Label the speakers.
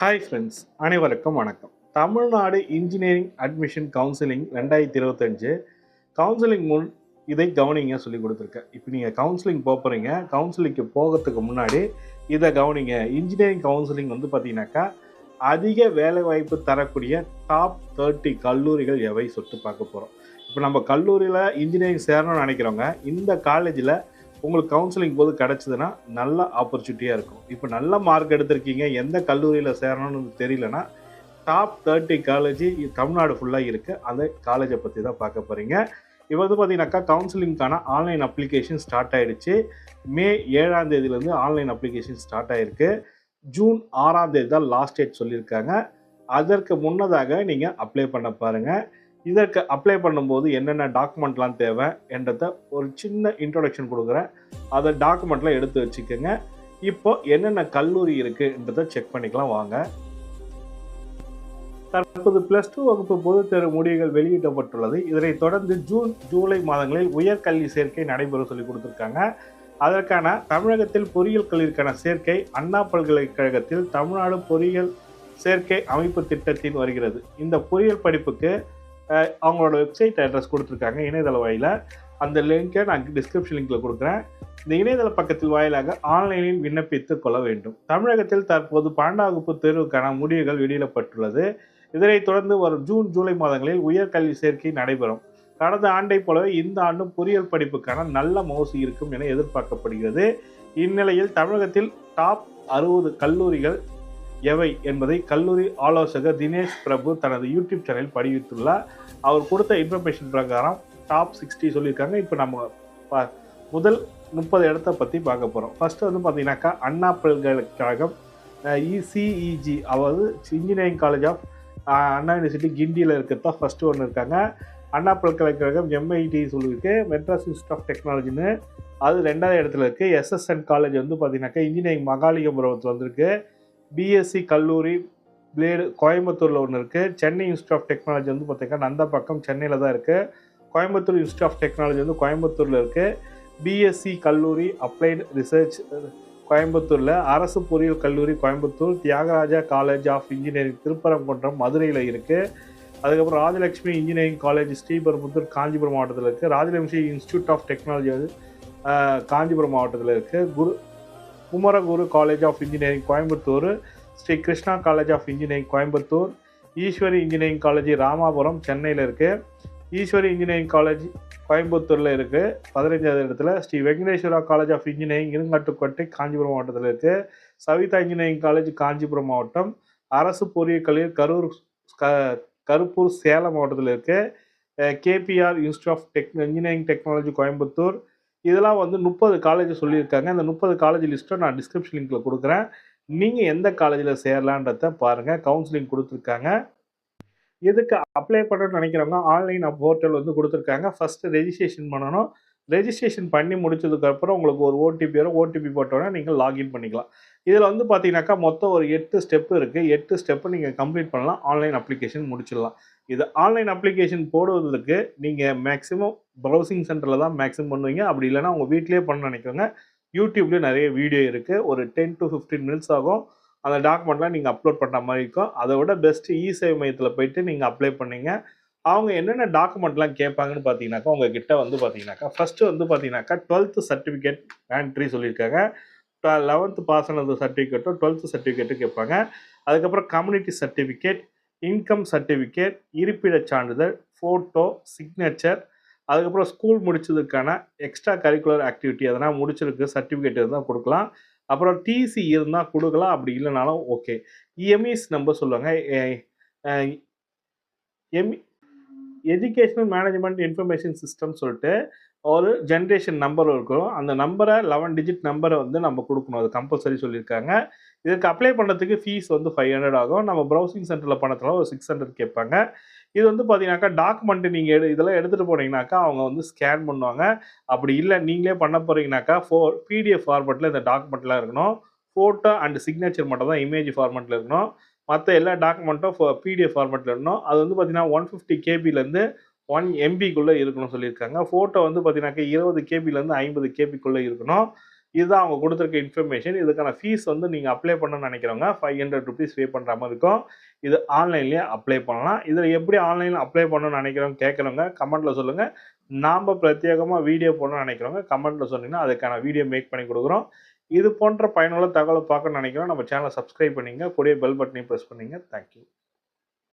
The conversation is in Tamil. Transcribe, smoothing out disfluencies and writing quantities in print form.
Speaker 1: ஹாய் ஃப்ரெண்ட்ஸ், அனைவருக்கும் வணக்கம். Tamil Nadu engineering admission counselling 2025 counselling முன் இதை கவனிங்க சொல்லி கொடுத்துருக்கேன். இப்போ நீங்கள் கவுன்சிலிங் போகிறீங்க. கவுன்சிலிங்க்கு போகிறதுக்கு முன்னாடி இதை கவனிங்க. இன்ஜினியரிங் கவுன்சிலிங் வந்து பார்த்தீங்கன்னாக்கா அதிக வேலைவாய்ப்பு தரக்கூடிய டாப் 30 கல்லூரிகள் எவை சொல்லிட்டு பார்க்க போகிறோம். இப்போ நம்ம கல்லூரியில் இன்ஜினியரிங் சேரணும்னு நினைக்கிறவங்க இந்த காலேஜில் உங்களுக்கு கவுன்சிலிங் போது கிடச்சிதுன்னா நல்ல ஆப்பர்ச்சுனிட்டியாக இருக்கும். இப்போ நல்ல மார்க் எடுத்திருக்கீங்க, எந்த கல்லூரியில் சேரணும்னு தெரியலனா டாப் 30 காலேஜ் தமிழ்நாடு ஃபுல்லாக இருக்குது. அந்த காலேஜை பற்றி தான் பார்க்க போகிறீங்க. இப்போ வந்து பார்த்தீங்கன்னாக்கா கவுன்சிலிங்கான ஆன்லைன் அப்ளிகேஷன் ஸ்டார்ட் ஆகிடுச்சு. மே 7ஆம் தேதியிலேருந்து ஆன்லைன் அப்ளிகேஷன் ஸ்டார்ட் ஆகிருக்கு. ஜூன் 6ஆம் தேதி தான் லாஸ்ட் டேட் சொல்லியிருக்காங்க. அதற்கு முன்னதாக நீங்கள் அப்ளை பண்ண பாருங்கள். இதற்கு அப்ளை பண்ணும்போது என்னென்ன டாக்குமெண்ட்லாம் தேவை என்றதை ஒரு சின்ன இன்ட்ரொடக்ஷன் கொடுக்குறேன். அதை டாக்குமெண்ட்லாம் எடுத்து வச்சுக்கோங்க. இப்போ என்னென்ன கல்லூரி இருக்குன்றதை செக் பண்ணிக்கலாம் வாங்க. தற்போது +2 வகுப்பு பொதுத் தேர்வு முடிவுகள் வெளியிடப்பட்டுள்ளது. இதனைத் தொடர்ந்து ஜூன் ஜூலை மாதங்களில் உயர்கல்வி சேர்க்கை நடைபெறும் சொல்லி கொடுத்துருக்காங்க. அதற்கான தமிழகத்தில் பொறியியல் கல்விக்கான சேர்க்கை அண்ணா பல்கலைக்கழகத்தில் தமிழ்நாடு பொறியியல் சேர்க்கை அமைப்பு திட்டத்தின் வருகிறது. இந்த பொறியியல் படிப்புக்கு அவங்களோட வெப்சைட் அட்ரஸ் கொடுத்துருக்காங்க இணையதள வாயில. அந்த லிங்கை நான் டிஸ்கிரிப்ஷன் லிங்கில் கொடுக்குறேன். இந்த இணையதள பக்கத்தில் வாயிலாக ஆன்லைனில் விண்ணப்பித்து கொள்ள வேண்டும். தமிழகத்தில் தற்போது 12ஆம் வகுப்பு தேர்வுக்கான முடிவுகள் வெளியிடப்பட்டுள்ளது. இதனைத் தொடர்ந்து வரும் ஜூன் ஜூலை மாதங்களில் உயர்கல்வி சேர்க்கை நடைபெறும். கடந்த ஆண்டை போலவே இந்த ஆண்டும் பொறியியல் படிப்புக்கான நல்ல மவுசு இருக்கும் என எதிர்பார்க்கப்படுகிறது. இந்நிலையில் தமிழகத்தில் டாப் 60 கல்லூரிகள் எவை என்பதை கல்லூரி ஆலோசகர் தினேஷ் பிரபு தனது யூடியூப் சேனலில் பதிவிட்டுள்ளார். அவர் கொடுத்த இன்ஃபர்மேஷன் பிரகாரம் டாப் 60 சொல்லியிருக்காங்க. இப்போ நம்ம முதல் 30 இடத்தை பற்றி பார்க்க போகிறோம். ஃபர்ஸ்ட் வந்து பார்த்தீங்கன்னாக்கா அண்ணா பல்கலைக்கழகம் இசிஇஜி, அதாவது engineering college of Anna university கிண்டியில் இருக்கிறது தான் ஃபஸ்ட்டு ஒன்று இருக்காங்க. அண்ணா பல்கலைக்கழகம் எம்ஐடி சொல்லியிருக்கு. மெட்ராஸ் இன்ஸ்டியூட் ஆஃப் டெக்னாலஜின்னு அது 2வது இடத்துல இருக்குது. எஸ்எஸ்என் காலேஜ் வந்து பார்த்தீங்கன்னாக்கா இன்ஜினியரிங் மகாலிங்கபுரத்தில் வந்திருக்கு. பிஎஸ்சி கல்லூரி பிளேடு கோயம்புத்தூரில் ஒன்று இருக்குது. சென்னை இன்ஸ்டியூட் ஆஃப் டெக்னாலஜி வந்து பார்த்திங்கன்னா நந்தப்பக்கம் சென்னையில் தான் இருக்குது. கோயம்புத்தூர் இன்ஸ்டியூட் ஆஃப் டெக்னாலஜி வந்து கோயம்புத்தூரில் இருக்குது. பிஎஸ்சி கல்லூரி அப்ளைடு ரிசர்ச் கோயம்புத்தூரில், அரசு பொறியியல் கல்லூரி Coimbatore, Thiagaraja college of engineering Thiruparankundram மதுரையில் இருக்குது. அதுக்கப்புறம் ராஜலட்சுமி இன்ஜினியரிங் காலேஜ் ஸ்ரீபெரும்புத்தூர் காஞ்சிபுரம் மாவட்டத்தில் இருக்குது. ராஜலட்சுமி இன்ஸ்டியூட் ஆஃப் டெக்னாலஜி வந்து காஞ்சிபுரம் மாவட்டத்தில் இருக்குது. Kumaraguru college of engineering Coimbatore, Sri Krishna college of engineering Coimbatore, Easwari engineering college Ramapuram சென்னையில் இருக்குது. ஈஸ்வரி இன்ஜினியரிங் காலேஜ் கோயம்புத்தூரில் இருக்குது 15வது இடத்துல. Sri Venkateswara college of engineering Irungattukottai Kanchipuram மாவட்டத்தில் இருக்குது. சவிதா இன்ஜினியரிங் காலேஜ் காஞ்சிபுரம் மாவட்டம், அரசு பொறியியல் கல்லூரி கருப்பூர் சேலம் மாவட்டத்தில் இருக்குது. KPR institute of engineering technology Coimbatore. இதெல்லாம் வந்து 30 காலேஜ் சொல்லியிருக்காங்க. இந்த 30 காலேஜ் லிஸ்ட்டை நான் டிஸ்கிரிப்ஷன் லிங்கில் கொடுக்குறேன். நீங்கள் எந்த காலேஜில் சேரலான்றதை பாருங்கள். கவுன்சிலிங் கொடுத்துருக்காங்க. இதுக்கு அப்ளை பண்ணணும்னு நினைக்கிறவங்க ஆன்லைன் போர்ட்டல் வந்து கொடுத்துருக்காங்க. ஃபஸ்ட்டு ரெஜிஸ்ட்ரேஷன் பண்ணணும். ரெஜிஸ்ட்ரேஷன் பண்ணி முடிச்சதுக்கப்புறம் உங்களுக்கு ஒரு ஓடிபி வரும். ஓடிபி போட்டோன்னே நீங்கள் லாகின் பண்ணிக்கலாம். இதில் வந்து பார்த்தீங்கன்னாக்கா மொத்தம் ஒரு 8 ஸ்டெப்பு இருக்குது. 8 ஸ்டெப்பு நீங்கள் கம்ப்ளீட் பண்ணலாம். ஆன்லைன் அப்ளிகேஷன் முடிச்சிடலாம். இது ஆன்லைன் அப்ளிகேஷன் போடுவதற்கு நீங்கள் மேக்ஸிமம் ப்ரௌசிங் சென்டரில் தான் மேக்ஸிமம் பண்ணுவீங்க. அப்படி இல்லைனா உங்கள் வீட்டிலே பண்ண நினைக்கிறவங்க யூடியூப்லேயும் நிறைய வீடியோ இருக்குது. ஒரு 10 to 15 மினிட்ஸ் ஆகும். அந்த டாக்குமெண்ட்லாம் நீங்கள் அப்லோட் பண்ணுற மாதிரி இருக்கும். அதை விட பெஸ்ட்டு இ-சேவை மையத்தில் போய்ட்டு நீங்கள் அப்ளை பண்ணிங்க. அவங்க என்னென்ன டாக்குமெண்ட்லாம் கேட்பாங்கன்னு பார்த்தீங்கன்னாக்கா உங்ககிட்ட வந்து பார்த்தீங்கன்னாக்கா ஃபஸ்ட்டு வந்து பார்த்தீங்கன்னாக்கா 12th சர்டிஃபிகேட் மேண்ட்ரி சொல்லியிருக்காங்க. 11th பாஸ் ஆனது சர்டிஃபிகேட்டும் 12th சர்டிஃபிகேட்டும் கேட்பாங்க. அதுக்கப்புறம் கம்யூனிட்டி சர்டிஃபிகேட், இன்கம் சர்டிஃபிகேட், இருப்பிடச் சான்றிதழ், ஃபோட்டோ, சிக்னேச்சர், அதுக்கப்புறம் ஸ்கூல் முடிச்சதுக்கான எக்ஸ்ட்ரா கரிக்குலர் ஆக்டிவிட்டி அதெல்லாம் முடிச்சிருக்கு சர்டிஃபிகேட் இருந்தால் கொடுக்கலாம். அப்புறம் டிசி இருந்தால் கொடுக்கலாம். அப்படி இல்லைனாலும் ஓகே. எம்இஸ் நம்பர் சொல்லுவாங்க. எஜுகேஷனல் மேனேஜ்மெண்ட் இன்ஃபர்மேஷன் சிஸ்டம் சொல்லிட்டு ஒரு ஜென்ரேஷன் நம்பர் இருக்கும். அந்த நம்பரை 11 டிஜிட் நம்பரை வந்து நம்ம கொடுக்கணும். அது கம்பல்சரி சொல்லியிருக்காங்க. இதுக்கு அப்ளை பண்ணுறதுக்கு ஃபீஸ் வந்து 500 ஆகும். நம்ம ப்ரௌசிங் சென்டரில் பண்ணதுனால ஒரு 600 கேட்பாங்க. இது வந்து பார்த்தீங்கன்னாக்கா டாக்குமெண்ட்டு நீங்கள் இதெல்லாம் எடுத்துகிட்டு போனீங்கன்னாக்கா அவங்க வந்து ஸ்கேன் பண்ணுவாங்க. அப்படி இல்லை நீங்களே பண்ண போகிறீங்கனாக்கா பிடிஎஃப் ஃபார்மேட்டில் இந்த டாக்குமெண்ட்லாம் இருக்கணும். ஃபோட்டோ அண்ட் சிக்னேச்சர் மட்டும் தான் இமேஜ் ஃபார்மேட்டில் இருக்கணும். மற்ற எல்லா டாக்குமெண்ட்டும் பிடிஎஃப் ஃபார்மேட்டில் இருக்கணும். அது வந்து பார்த்தீங்கன்னா 150 கேபிலேருந்து 1 MBக்குள்ளே இருக்கணும்னு சொல்லியிருக்காங்க. ஃபோட்டோ வந்து பார்த்தீங்கன்னாக்கா 20 கேபிலேருந்து 50 கேபிக்குள்ளே இருக்கணும். இதுதான் அவங்க கொடுத்துருக்க இன்ஃபர்மேஷன். இதுக்கான ஃபீஸ் வந்து நீங்கள் அப்ளை பண்ணணும்னு நினைக்கிறவங்க ₹500 பே பண்ணுற மாதிரி இருக்கும். இது ஆன்லைன்லேயே அப்ளை பண்ணலாம். இதில் எப்படி ஆன்லைனில் அப்ளை பண்ணணும்னு நினைக்கிறவங்க கேட்குறவங்க கமெண்ட்டில் சொல்லுங்கள். நாம் பிரத்யேகமாக வீடியோ போடணும்னு நினைக்கிறவங்க கமெண்ட்டில் சொன்னீங்கன்னா அதுக்கான வீடியோ மேக் பண்ணி கொடுக்குறோம். இது போன்ற பயனுள்ள தகவலை பார்க்கணும்னு நினைக்கிறோம். நம்ம சேனலை சப்ஸ்கிரைப் பண்ணிங்க. கூடவே பெல் பட்டனையும் ப்ரெஸ் பண்ணிங்க. தேங்க்யூ.